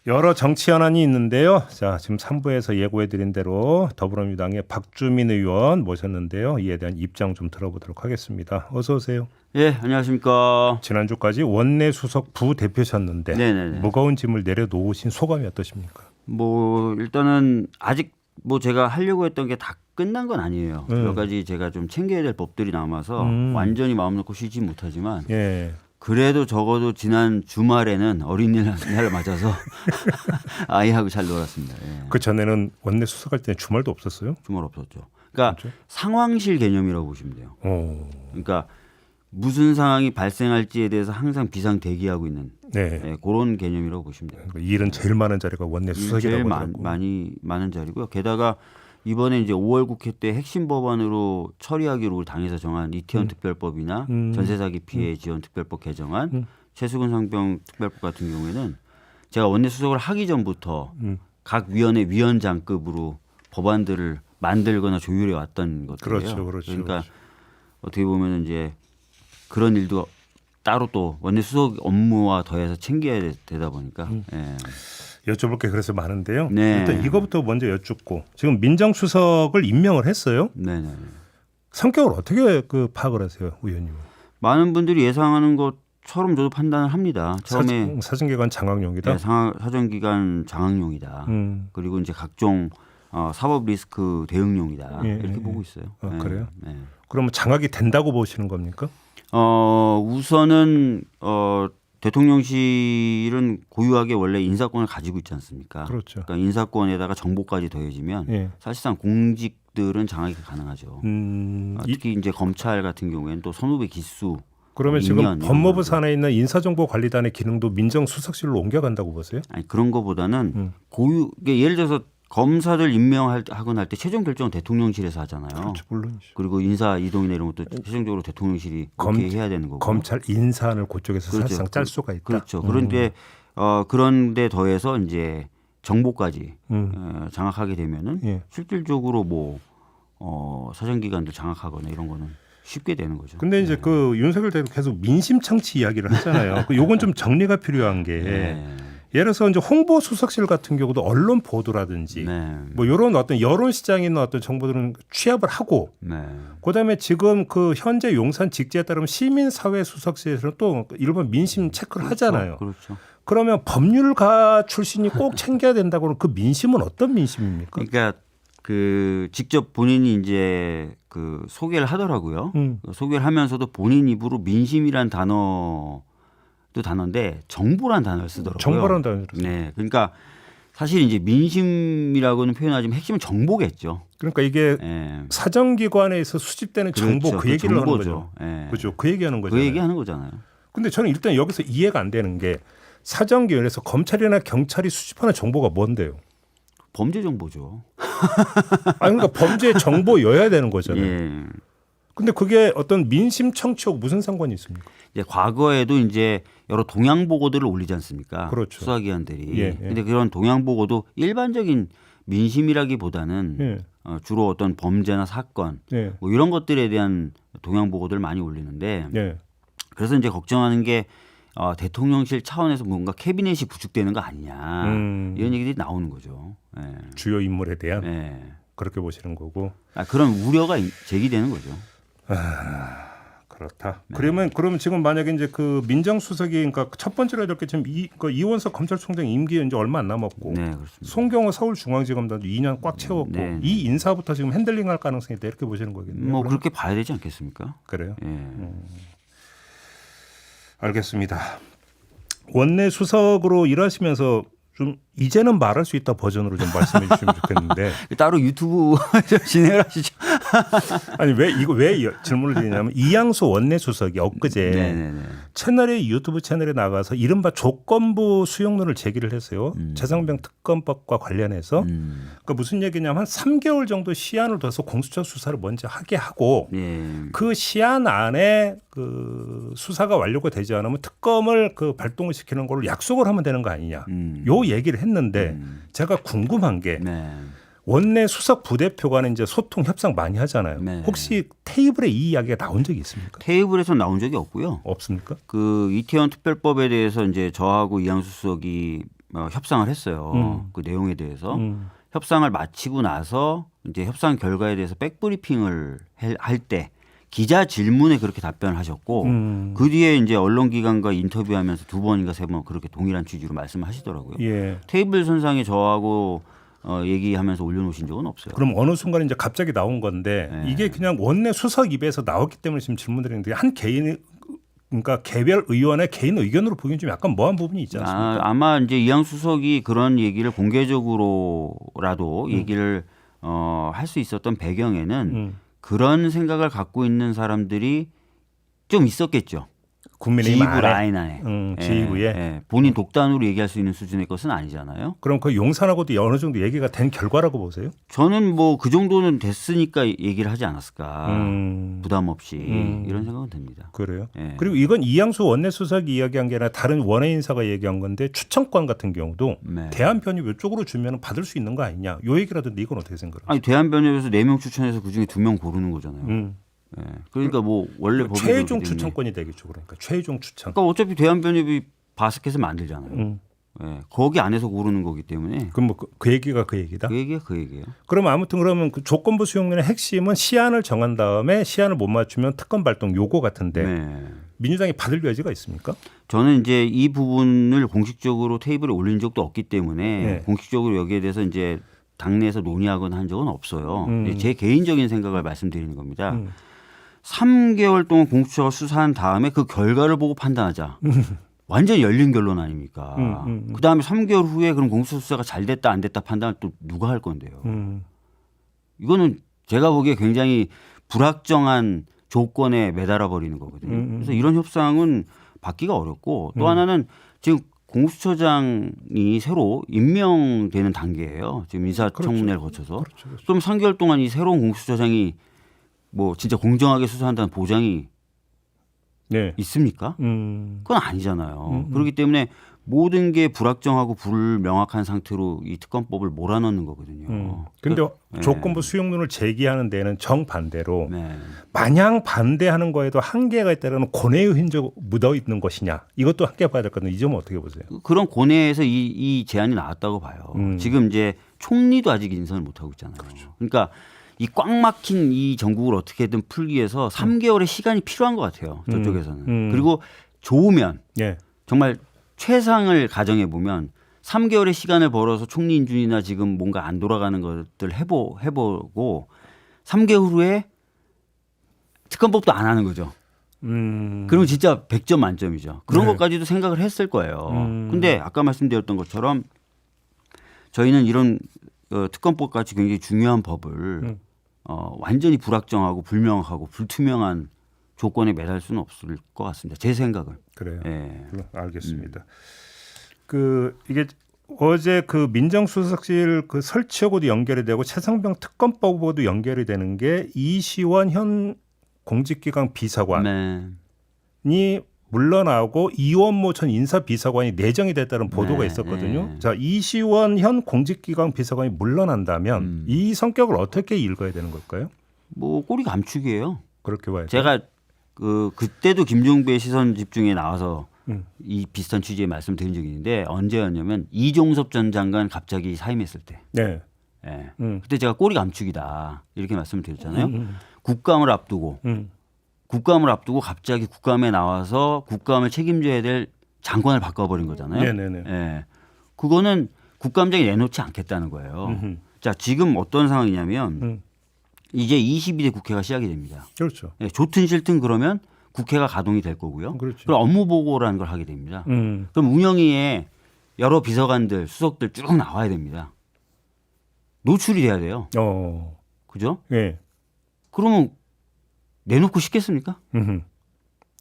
여러 정치 현안이 있는데요. 자, 지금 3부에서 예고해드린 대로 더불어민주당의 박주민 의원 모셨는데요. 이에 대한 입장 좀 들어보도록 하겠습니다. 어서 오세요. 예, 안녕하십니까. 지난주까지 원내 수석 부대표셨는데 네네네. 무거운 짐을 내려놓으신 소감이 어떠십니까? 뭐 일단은 아직 뭐 제가 하려고 했던 게 다 끝난 건 아니에요. 몇 가지 제가 좀 챙겨야 될 법들이 남아서 완전히 마음 놓고 쉬지 못하지만 예. 그래도 적어도 지난 주말에는 어린이날을 맞아서 아이하고 잘 놀았습니다. 예. 그 전에는 원내 수석할 때는 주말도 없었어요? 주말 없었죠. 그러니까 그렇죠? 상황실 개념이라고 보시면 돼요. 오. 그러니까 무슨 상황이 발생할지에 대해서 항상 비상 대기하고 있는 네. 예, 그런 개념이라고 보시면 돼요. 그 일은 제일 많은 자리가 원내 제일 수석이라고 하더라고. 많은 자리고요. 게다가 이번에 이제 5월 국회 때 핵심 법안으로 처리하기로 우리 당에서 정한 이태원 특별법이나 전세 사기 피해 지원 특별법 개정안, 최수근 상병 특별법 같은 경우에는 제가 원내 수석을 하기 전부터 각 위원회 위원장급으로 법안들을 만들거나 조율해 왔던 것들이에요. 그렇죠. 그러니까 어떻게 보면 이제 그런 일도 따로 또 원내 수석 업무와 더해서 챙겨야 되다 보니까. 예. 여쭤볼 게 그래서 많은데요. 네. 일단 이거부터 먼저 여쭙고 지금 민정수석을 임명을 했어요. 네네. 성격을 어떻게 그 파악을 하세요, 의원님? 많은 분들이 예상하는 것처럼 저도 판단을 합니다. 처음에 사정기관 장악용이다. 네, 사정기관 장악용이다. 그리고 이제 각종 사법 리스크 대응용이다. 이렇게 보고 있어요. 네. 그래요? 네. 그러면 장악이 된다고 보시는 겁니까? 우선은 대통령실은 고유하게 원래 인사권을 가지고 있지 않습니까? 그렇죠. 그러니까 인사권에다가 정보까지 더해지면 예. 사실상 공직들은 장악이 가능하죠. 특히 이제 검찰 같은 경우에는 또 선후배 기수. 그러면 지금 인연 법무부 이런 산하에 있는 인사정보관리단의 기능도 민정수석실로 옮겨간다고 보세요? 아니 그런 거보다는 고유 예를 들어서 검사들 임명하고 날 때 최종 결정은 대통령실에서 하잖아요. 그렇죠, 물론이죠. 그리고 인사 이동이나 이런 것도 최종적으로 대통령실이 그렇게 해야 되는 거고. 검찰 인사안을 그쪽에서 그렇죠. 사실상 짤 수가 있다. 그렇죠. 그런데 그런데 더해서 이제 정보까지 장악하게 되면은 예. 실질적으로 뭐 사정기관들 장악하거나 이런 거는 쉽게 되는 거죠. 근데 이제 그 윤석열 대통령 계속 민심 청취 이야기를 하잖아요. 요건 좀 정리가 필요한 게 네. 예를 들어서 이제 홍보 수석실 같은 경우도 언론 보도라든지 네. 뭐 이런 어떤 여론 시장에 있는 어떤 정보들은 취합을 하고 네. 그다음에 지금 그 현재 용산 직제에 따르면 시민사회 수석실에서는 또 일본 민심 체크를 하잖아요. 그렇죠. 그러면 법률가 출신이 꼭 챙겨야 된다고 하면 그 민심은 어떤 민심입니까? 그러니까 그 직접 본인이 이제 그 소개를 하더라고요. 소개를 하면서도 본인 입으로 민심이란 단어인데 정보란 단어를 쓰더라고요. 정보란 단어를 써요. 네, 그러니까 사실 이제 민심이라고는 표현하지만 핵심은 정보겠죠. 그러니까 이게 예. 사정기관에서 수집되는 정보 그렇죠. 그 얘기를 하는 정보죠. 거죠. 예. 그렇죠. 그 얘기하는 그 거잖아요. 얘기하는 거잖아요. 근데 저는 일단 여기서 이해가 안 되는 게 사정기관에서 검찰이나 경찰이 수집하는 정보가 뭔데요? 범죄 정보죠. 그러니까 범죄 정보여야 되는 거잖아요. 예. 근데 그게 어떤 민심 청취하고 무슨 상관이 있습니까? 이제 과거에도 이제 여러 동향 보고들을 올리지 않습니까? 그렇죠. 수사기관들이. 예. 근데 그런 동향 보고도 일반적인 민심이라기보다는 예. 주로 어떤 범죄나 사건 예. 뭐 이런 것들에 대한 동향 보고들을 많이 올리는데 예. 그래서 이제 걱정하는 게 대통령실 차원에서 뭔가 캐비넷이 구축되는 거 아니냐 이런 얘기들이 나오는 거죠. 예. 주요 인물에 대한 예. 그렇게 보시는 거고. 그런 우려가 제기되는 거죠. 그렇다. 네. 그러면 지금 만약에 이제 그 민정수석이 그러니까 첫 번째로 해야 될 게 지금 이원석 검찰총장 임기 이제 얼마 안 남았고, 네, 그렇습니다. 송경호 서울중앙지검장도 2년 꽉 채웠고, 네. 이 인사부터 지금 핸들링할 가능성이 있다 이렇게 보시는 거겠네요. 뭐 그럼? 그렇게 봐야 되지 않겠습니까? 그래요. 예. 알겠습니다. 원내 수석으로 일하시면서 좀 이제는 말할 수 있다 버전으로 좀 말씀해 주시면 좋겠는데. 따로 유튜브 진행을 하시죠. 아니 왜 질문을 드리냐면 이양수 원내 수석이 엊그제 네네네. 채널의 유튜브 채널에 나가서 이른바 조건부 수용론을 제기를 했어요. 최상병 특검법과 관련해서. 그러니까 무슨 얘기냐면 한 3개월 정도 시한을 둬서 공수처 수사를 먼저 하게 하고 예. 그 시한 안에 그 수사가 완료가 되지 않으면 특검을 그 발동을 시키는 걸로 약속을 하면 되는 거 아니냐. 요 얘기를 했는데 제가 궁금한 게 네. 원내 수석 부대표 간에 이제 소통 협상 많이 하잖아요. 네. 혹시 테이블에 이 이야기가 나온 적이 있습니까? 테이블에서 나온 적이 없고요. 없습니까? 그 이태원 특별법에 대해서 이제 저하고 이양수 수석이 협상을 했어요. 그 내용에 대해서 협상을 마치고 나서 이제 협상 결과에 대해서 백브리핑을 할 때 기자 질문에 그렇게 답변을 하셨고 그 뒤에 이제 언론기관과 인터뷰하면서 2번인가 3번 그렇게 동일한 취지로 말씀하시더라고요. 예. 테이블 선상에 저하고 얘기하면서 올려놓으신 적은 없어요. 그럼 어느 순간 이제 갑자기 나온 건데 이게 그냥 원내 수석 입에서 나왔기 때문에 지금 질문드리는데 한 개인 그러니까 개별 의원의 개인 의견으로 보기엔 좀 약간 뭐한 부분이 있지 않습니까? 아마 이제 이양수 수석이 그런 얘기를 공개적으로라도 얘기를 할 수 있었던 배경에는 그런 생각을 갖고 있는 사람들이 좀 있었겠죠. 국민의힘 지휘부 아래. 라인 안에. 지휘부에. 본인 독단으로 얘기할 수 있는 수준의 것은 아니잖아요. 그럼 그 용산하고도 어느 정도 얘기가 된 결과라고 보세요? 저는 뭐 그 정도는 됐으니까 얘기를 하지 않았을까. 부담 없이 이런 생각은 듭니다. 그래요? 예. 그리고 이건 이양수 원내수석이 이야기한 게 아니라 다른 원외 인사가 얘기한 건데 추천권 같은 경우도 네. 대한변협 이쪽으로 주면 받을 수 있는 거 아니냐. 요 얘기라던데 이건 어떻게 생각하세요? 아니 대한변협에서 4명 추천해서 그중에 2명 고르는 거잖아요. 예. 그러니까 뭐 원래 법이 최종 그렇기 때문에. 추천권이 되겠죠. 그러니까 최종 추천. 그러니까 어차피 대한변협이 바스켓을 만들잖아요. 예. 거기 안에서 고르는 거기 때문에 그럼 뭐 그 얘기가 그 얘기다. 그 얘기예요. 그럼 아무튼 그러면 그 조건부 수용론의 핵심은 시한을 정한 다음에 시한을 못 맞추면 특검 발동 요거 같은데 네. 민주당이 받을 여지가 있습니까? 저는 이제 이 부분을 공식적으로 테이블에 올린 적도 없기 때문에 네. 공식적으로 여기에 대해서 이제 당내에서 논의하거나 한 적은 없어요. 제 개인적인 생각을 말씀드리는 겁니다. 3개월 동안 공수처가 수사한 다음에 그 결과를 보고 판단하자. 완전 열린 결론 아닙니까? 그다음에 3개월 후에 그럼 공수처 수사가 잘 됐다 안 됐다 판단을 또 누가 할 건데요. 이거는 제가 보기에 굉장히 불확정한 조건에 매달아 버리는 거거든요. 그래서 이런 협상은 받기가 어렵고 또 하나는 지금 공수처장이 새로 임명되는 단계예요. 지금 인사청문회를 거쳐서. 그렇죠. 그럼 3개월 동안 이 새로운 공수처장이 뭐 진짜 공정하게 수사한다는 보장이 네. 있습니까? 그건 아니잖아요. 그렇기 때문에 모든 게 불확정하고 불명확한 상태로 이 특검법을 몰아넣는 거거든요. 근데 조건부 수용론을 제기하는 데는 정반대로 네. 마냥 반대하는 거에도 한계가 있다는 고뇌의 흔적 묻어 있는 것이냐. 이것도 함께 봐야 될 것 같은데 이 점은 어떻게 보세요? 그런 고뇌에서 이 제안이 나왔다고 봐요. 지금 이제 총리도 아직 인선을 못 하고 있잖아요. 그러니까 이 꽉 막힌 이 전국을 어떻게든 풀기 위해서 3개월의 시간이 필요한 것 같아요. 저쪽에서는. 그리고 좋으면 예. 정말 최상을 가정해 보면 3개월의 시간을 벌어서 총리 인준이나 지금 뭔가 안 돌아가는 것들 해보고 3개월 후에 특검법도 안 하는 거죠. 그러면 진짜 100점 만점이죠. 그런 네. 것까지도 생각을 했을 거예요. 근데 아까 말씀드렸던 것처럼 저희는 이런 특검법 같이 굉장히 중요한 법을 완전히 불확정하고 불명확하고 불투명한 조건에 매달 수는 없을 것 같습니다. 제 생각은. 그래요. 예. 알겠습니다. 그 이게 어제 그 민정수석실 그 설치하고도 연결이 되고 최상병 특검법하고도 연결이 되는 게 이시원 현 공직기강 비서관이 네. 물러나고 이원모 전 인사비서관이 내정이 됐다는 보도가 네, 있었거든요. 네. 자, 이시원 현 공직기강 비서관이 물러난다면 이 성격을 어떻게 읽어야 되는 걸까요? 뭐 꼬리 감축이에요. 그렇게 봐야죠. 제가 그때도 김종배의 시선 집중에 나와서 이 비슷한 취지의 말씀을 드린 적이 있는데 언제였냐면 이종섭 전 장관 갑자기 사임했을 때. 네. 예. 그때 제가 꼬리 감축이다 이렇게 말씀을 드렸잖아요. 국감을 앞두고 갑자기 국감에 나와서 국감을 책임져야 될 장관을 바꿔버린 거잖아요. 네네네. 예. 그거는 국감장이 내놓지 않겠다는 거예요. 자, 지금 어떤 상황이냐면 이제 22대 국회가 시작이 됩니다. 그렇죠. 예, 좋든 싫든 그러면 국회가 가동이 될 거고요. 그렇죠. 그럼 업무 보고라는 걸 하게 됩니다. 그럼 운영위에 여러 비서관들, 수석들 쭉 나와야 됩니다. 노출이 돼야 돼요. 그죠? 예. 그러면 내놓고 싶겠습니까?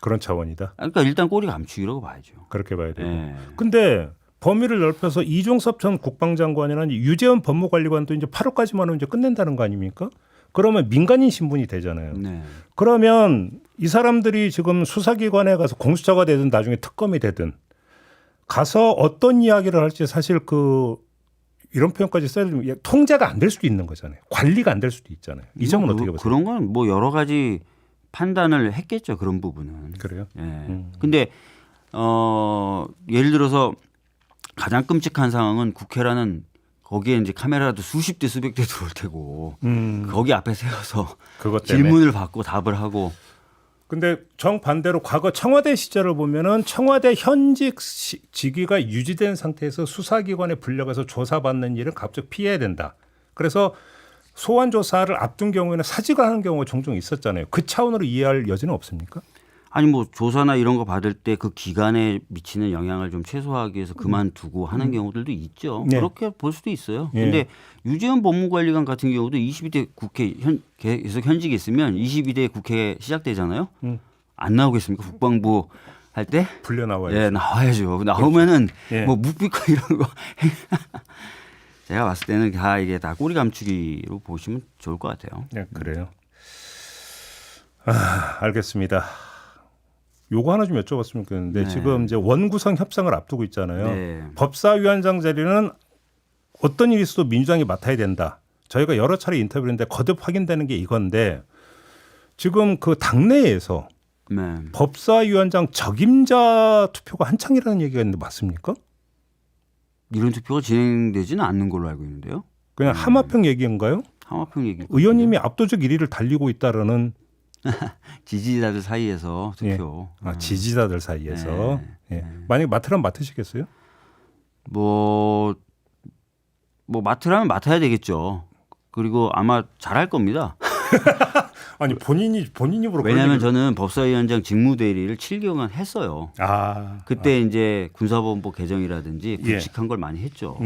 그런 차원이다. 그러니까 일단 꼬리 감추기라고 봐야죠. 그렇게 봐야 되고. 예. 근데 범위를 넓혀서 이종섭 전 국방장관이나 유재현 법무관리관도 이제 8월까지만 하면 이제 끝낸다는 거 아닙니까? 그러면 민간인 신분이 되잖아요. 네. 그러면 이 사람들이 지금 수사기관에 가서 공수처가 되든 나중에 특검이 되든 가서 어떤 이야기를 할지 사실 이런 표현까지 써야 되면 통제가 안 될 수도 있는 거잖아요. 관리가 안 될 수도 있잖아요. 이 점은 어떻게 보세요? 그런 건 뭐 여러 가지 판단을 했겠죠. 그런 부분은. 그래요? 예. 근데 예를 들어서 가장 끔찍한 상황은 국회라는 거기에 이제 카메라도 수십 대 수백 대 들어올 테고 거기 앞에 세워서 그것 때문에. 질문을 받고 답을 하고. 근데 정반대로 과거 청와대 시절을 보면은 청와대 현직 직위가 유지된 상태에서 수사기관에 불려가서 조사받는 일은 갑자기 피해야 된다. 그래서 소환 조사를 앞둔 경우에는 사직을 하는 경우가 종종 있었잖아요. 그 차원으로 이해할 여지는 없습니까? 아니 뭐 조사나 이런 거 받을 때 그 기간에 미치는 영향을 좀 최소화하기 위해서 그만두고 하는 경우들도 있죠. 네. 그렇게 볼 수도 있어요. 예. 근데 유재현 법무관리관 같은 경우도 22대 국회 계속 현직에 있으면 22대 국회 시작되잖아요. 안 나오겠습니까? 국방부 할 때? 불려 나와야죠. 예, 나와야죠. 나오면은 예. 뭐 묵비권 이런 거 제가 봤을 때는 다 이게 다 꼬리 감추기로 보시면 좋을 것 같아요. 네, 그래요. 알겠습니다. 요거 하나 좀 여쭤봤으면 좋겠는데 네. 지금 이제 원구성 협상을 앞두고 있잖아요. 네. 법사위원장 자리는 어떤 일이 있어도 민주당이 맡아야 된다. 저희가 여러 차례 인터뷰를 했는데 거듭 확인되는 게 이건데 지금 그 당내에서 네. 법사위원장 적임자 투표가 한창이라는 얘기가 있는데 맞습니까? 이런 투표가 진행되지는 않는 걸로 알고 있는데요. 그냥 하마평 얘기인가요? 하마평 얘기. 의원님이 압도적 1위를 달리고 있다라는 지지자들 사이에서 투표. 지지자들 사이에서 예. 만약에 맡으라면 맡으시겠어요? 뭐 맡으라면 맡아야 되겠죠. 그리고 아마 잘할 겁니다. 아니 본인 입으로 왜냐하면 그런 얘기를- 저는 법사위원장 직무대리를 7개월간 했어요. 그때 이제 군사법원법 개정이라든지 예. 굵직한 걸 많이 했죠.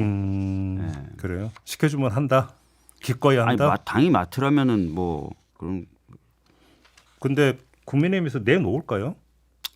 그래요. 시켜주면 한다. 기꺼이 아니 한다. 당이 맡으라면은 뭐 그런 근데 국민의힘에서 내놓을까요?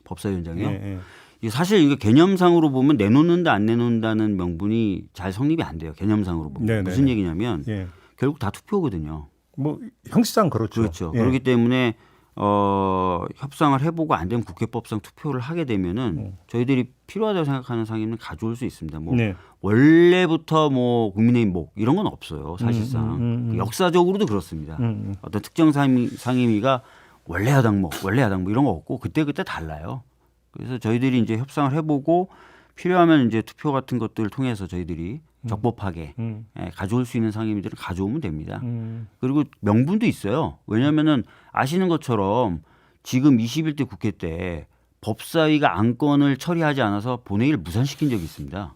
법사위원장이요. 예. 이게 사실 이게 개념상으로 보면 내놓는다 안 내놓는다는 명분이 잘 성립이 안 돼요. 개념상으로 보면 네네네. 무슨 얘기냐면 예. 결국 다 투표거든요. 뭐 형식상 그렇죠. 그렇죠. 예. 그렇기 때문에 협상을 해보고 안 되면 국회법상 투표를 하게 되면은 저희들이 필요하다고 생각하는 상임을 가져올 수 있습니다. 뭐 네. 원래부터 뭐 국민의힘 목 이런 건 없어요. 사실상 역사적으로도 그렇습니다. 어떤 특정 상임위가 원래 야당 목 이런 거 없고 그때 달라요. 그래서 저희들이 이제 협상을 해보고 필요하면 이제 투표 같은 것들을 통해서 저희들이 적법하게 가져올 수 있는 상임위들을 가져오면 됩니다. 그리고 명분도 있어요. 왜냐하면은 아시는 것처럼 지금 21대 국회 때 법사위가 안건을 처리하지 않아서 본회의를 무산시킨 적이 있습니다.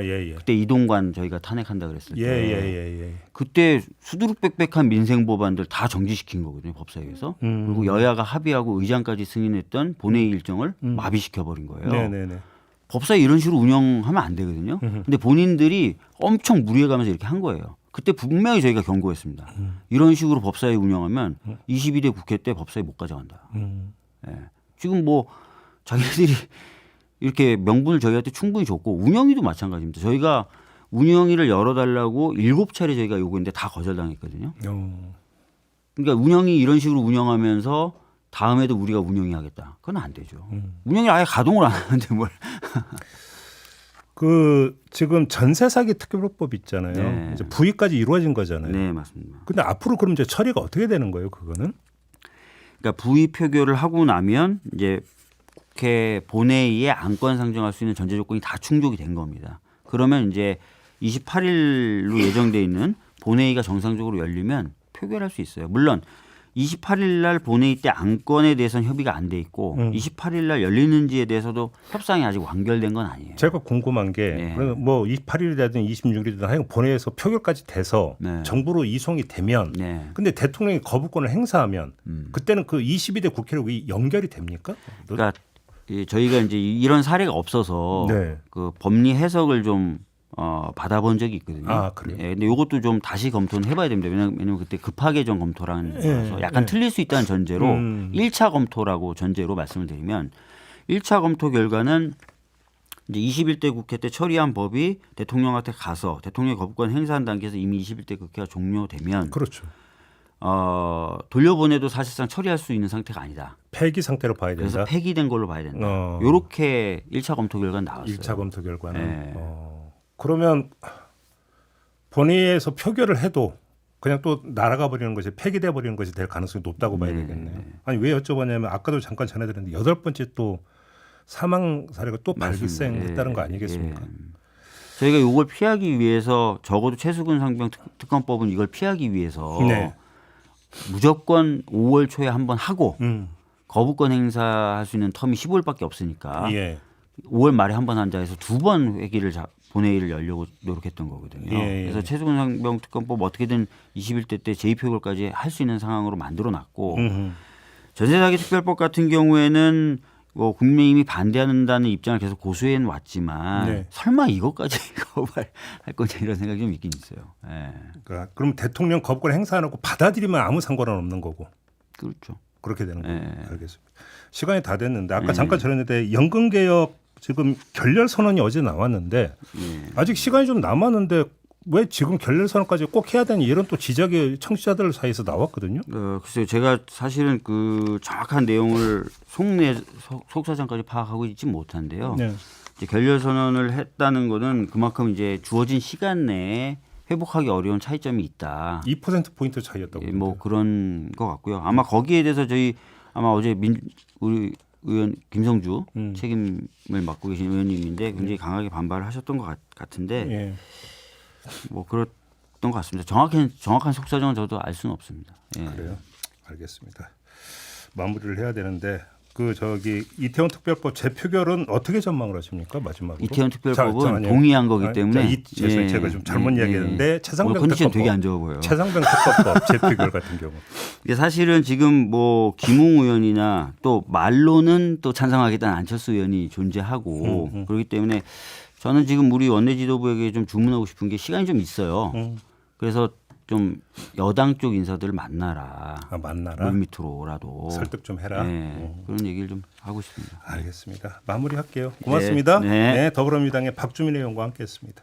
예. 그때 이동관 저희가 탄핵한다 그랬을 때 예. 그때 수두룩빽빽한 민생 법안들 다 정지시킨 거거든요. 법사위에서. 그리고 여야가 합의하고 의장까지 승인했던 본회의 일정을 마비시켜 버린 거예요. 네네네. 법사위 이런 식으로 운영하면 안 되거든요. 근데 본인들이 엄청 무리해가면서 이렇게 한 거예요. 그때 분명히 저희가 경고했습니다. 이런 식으로 법사위 운영하면 22대 국회 때 법사위 못 가져간다. 예. 지금 뭐 자기들이 이렇게 명분을 저희한테 충분히 줬고 운영위도 마찬가지입니다. 저희가 운영위를 열어달라고 7차례 저희가 요구했는데 다 거절당했거든요. 그러니까 운영이 이런 식으로 운영하면서 다음에도 우리가 운영이 하겠다. 그건 안 되죠. 운영이 아예 가동을 안 하는데 뭘. 그 지금 전세 사기 특별법 있잖아요. 네. 이제 부의까지 이루어진 거잖아요. 네, 맞습니다. 근데 앞으로 그럼 이제 처리가 어떻게 되는 거예요, 그거는? 그러니까 부의 표결을 하고 나면 이제 국회 본회의에 안건 상정할 수 있는 전제 조건이 다 충족이 된 겁니다. 그러면 이제 28일로 예정돼 있는 본회의가 정상적으로 열리면 표결할 수 있어요. 물론 28일 날 본회의 때 안건에 대해서는 협의가 안 돼 있고 28일 날 열리는지에 대해서도 협상이 아직 완결된 건 아니에요. 제가 궁금한 게 뭐 28일이라든 26일이든 하여간 본회의에서 표결까지 돼서 네. 정부로 이송이 되면 네. 근데 대통령이 거부권을 행사하면 그때는 그 22대 국회로 연결이 됩니까? 그러니까 저희가 이제 이런 사례가 없어서 네. 그 법리 해석을 좀 받아본 적이 있거든요. 아, 그래요? 예, 근데 이것도 좀 다시 검토는 해봐야 됩니다. 왜냐하면 그때 급하게 좀 검토를 예, 해서 약간 틀릴 수 있다는 전제로 1차 검토라고 전제로 말씀을 드리면 1차 검토 결과는 이제 21대 국회 때 처리한 법이 대통령한테 가서 대통령의 거부권 행사한 단계에서 이미 21대 국회가 종료되면 그렇죠. 돌려보내도 사실상 처리할 수 있는 상태가 아니다. 폐기 상태로 봐야 된다. 그래서 폐기된 걸로 봐야 된다. 이렇게 1차 검토 결과는 나왔어요. 1차 검토 결과는. 네. 그러면 본회의에서 표결을 해도 그냥 또 날아가 버리는 것이 폐기돼 버리는 것이 될 가능성이 높다고 봐야 되겠네요. 아니 왜 여쭤봤냐면 아까도 잠깐 전해드렸는데 8번째 또 사망 사례가 또 발생했다는 거 아니겠습니까? 저희가 이걸 피하기 위해서 적어도 최수근 상병 특검법은 이걸 피하기 위해서 네. 무조건 5월 초에 한번 하고 음. 거부권 행사할 수 있는 텀이 15일밖에 없으니까 예. 5월 말에 한 번 한다 해서 2번 회기를 본회의를 열려고 노력했던 거거든요. 예, 예. 그래서 최수근 상병 특검법 어떻게든 21대 때 제2표결까지 할 수 있는 상황으로 만들어놨고 전세사기 특별법 같은 경우에는 뭐 국민의힘이 반대한다는 입장을 계속 고수해 왔지만 네. 설마 이것까지 거부할 거냐 이런 생각이 좀 있긴 있어요. 예. 그러니까 그럼 대통령 거부권 행사 안 하고 받아들이면 아무 상관은 없는 거고 그렇죠. 그렇게 되는 거예요. 네. 알겠습니다. 시간이 다 됐는데 아까 잠깐 전했는데 연금개혁 지금 결렬 선언이 어제 나왔는데 아직 시간이 좀 남았는데 왜 지금 결렬 선언까지 꼭 해야 되니 이런 또 지적이 청취자들 사이에서 나왔거든요. 글쎄요. 제가 사실은 그 정확한 내용을 속사정까지 파악하고 있지 못한데요. 네. 이제 결렬 선언을 했다는 거는 그만큼 이제 주어진 시간 내에 회복하기 어려운 차이점이 있다. 2%포인트 차이였다고. 예, 뭐 그런 것 같고요. 아마 거기에 대해서 저희 아마 어제 우리 의원 김성주 책임을 맡고 계신 의원님인데 굉장히 강하게 반발을 하셨던 것 같은데 예. 뭐 그랬던 것 같습니다. 정확한 속사정은 저도 알 수는 없습니다. 예. 그래요. 알겠습니다. 마무리를 해야 되는데 이태원 특별법 재표결은 어떻게 전망을 하십니까? 마지막으로. 이태원 특별법은 동의한 거기 때문에 제가 좀 잘못 이야기했는데 최상병 컨디션 특검법 되게 안 좋아 보여요. 최상병 특검법 재표결 같은 경우. 근데 사실은 지금 뭐 김웅 의원이나 또 말로는 또 찬성하겠다는 안철수 의원이 존재하고 그렇기 때문에 저는 지금 우리 원내 지도부에게 좀 주문하고 싶은 게 시간이 좀 있어요. 그래서 좀 여당 쪽 인사들을 만나라. 만나라. 물밑으로라도 설득 좀 해라. 그런 얘기를 좀 하고 싶습니다. 알겠습니다. 마무리할게요. 고맙습니다. 네. 더불어민주당의 박주민 의원과 함께했습니다.